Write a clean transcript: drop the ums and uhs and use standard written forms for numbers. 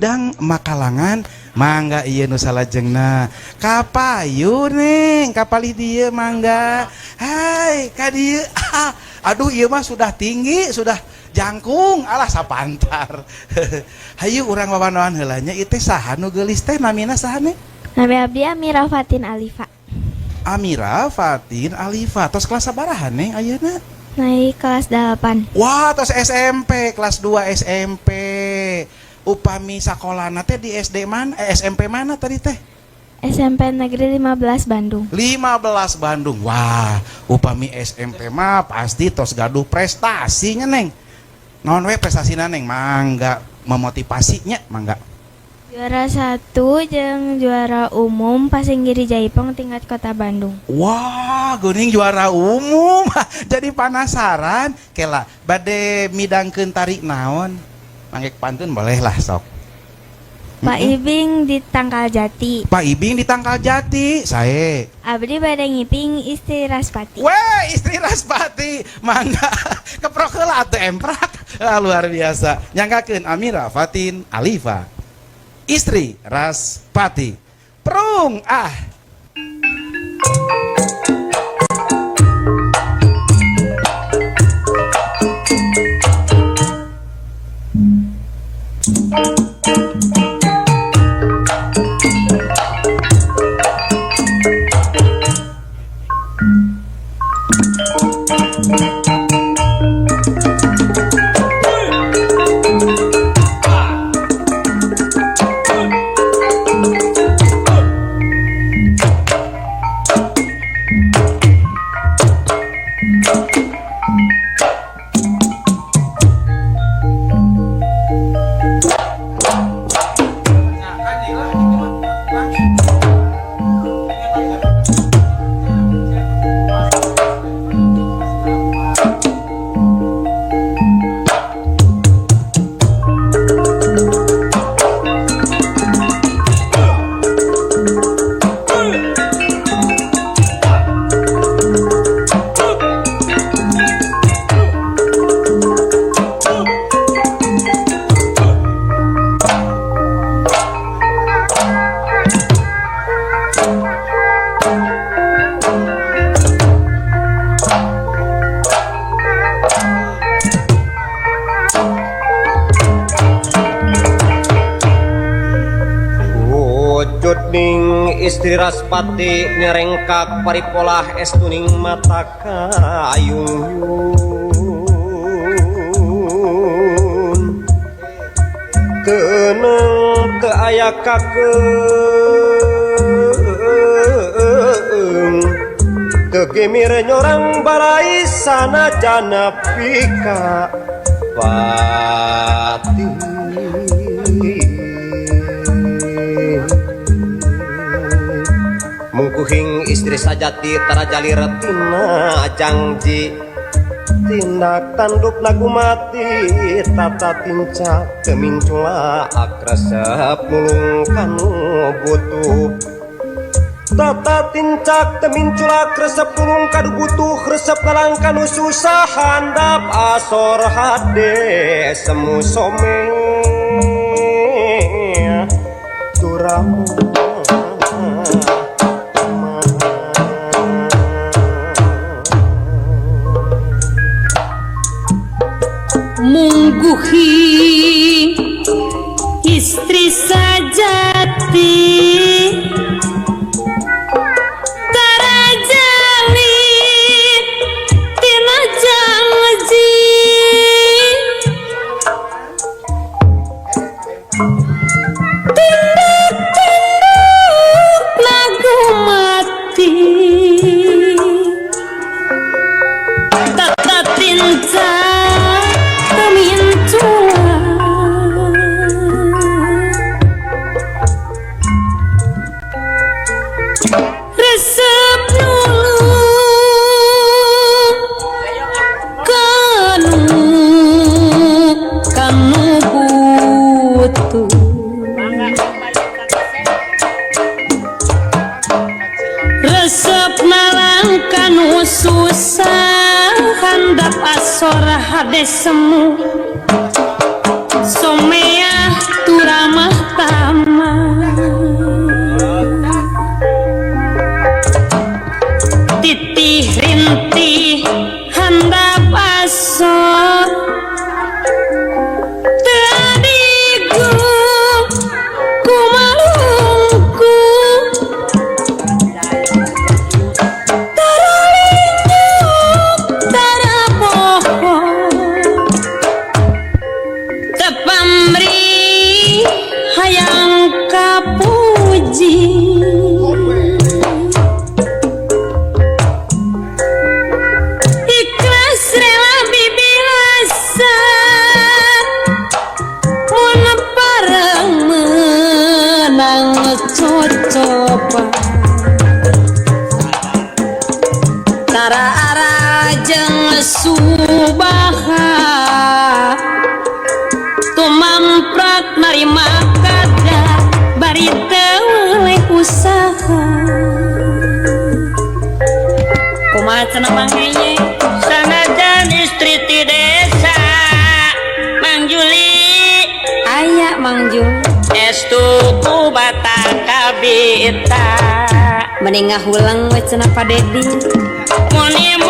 dang makalangan mangga ieu nu salajengna kapayu neng kapali dieu mangga hai ka dieu aduh ieu mah sudah tinggi sudah jangkung alah sapantar hayu urang wawanoan heula nya ieu teh saha nu geulis teh namina saha neng Nabi abdi Amira Fatin Alifa. Amira Fatin Alifa tos kelas sabaraha neng ayeuna Naik kelas 8. wah tos SMP kelas 2 SMP upami sakolana teh di SD mana SMP mana tadi teh SMP Negeri 15 Bandung. 15 Bandung. Wah, upami SMP mah pasti tos gaduh prestasinya neng. Naon we prestasina neng? Mangga memotivasinya mangga. Juara 1 jeung juara umum Pasinggiri Jaipong tingkat Kota Bandung. Wah, geuning juara umum. Jadi penasaran, kela bade midangkeun tari naon? Mangek pantun boleh lah sok. Pak Ibing di Tangkal Jati. Pak Ibing di Tangkal Jati, sae. Abdi bade ngiping istri Raspati. Weh, istri Raspati, mangga keprok heula atuh emprak. Luar biasa. Nyangkakeun Amira Fatin Alifa. Istri Raspati. Prung ah. Istri Raspati nyerengkak paripolah es tuning mata kayung teneng ke aya kakeung kegemir nyorang balai sana jana pika pati mungkuhing istri sajati tarajali retina jangji tindak tanduk nagu mati tata tinca kemincula akresep mulung kanu butuh tata tincak kemincula kresep mulung kanu butuh resep kalang kanu susah handap asor hade semu some turamu mungguhi istri sajati tarajali tina janji tinduk lagu mati tata tinta resep nulung kanu butuh resep nalang kanu susah handap asor hade semu somea turamah puji ikhlas rela bibirasa mun pareng menang cocoba tara arajeng subaha tumamprak narima kadar bari teu usaha kumaha cenah mangeye sanajan istri ti desa Mang Juli aya Mang Juli estu ku batak kabita mending ngahulang we cenah Pak Dedi muni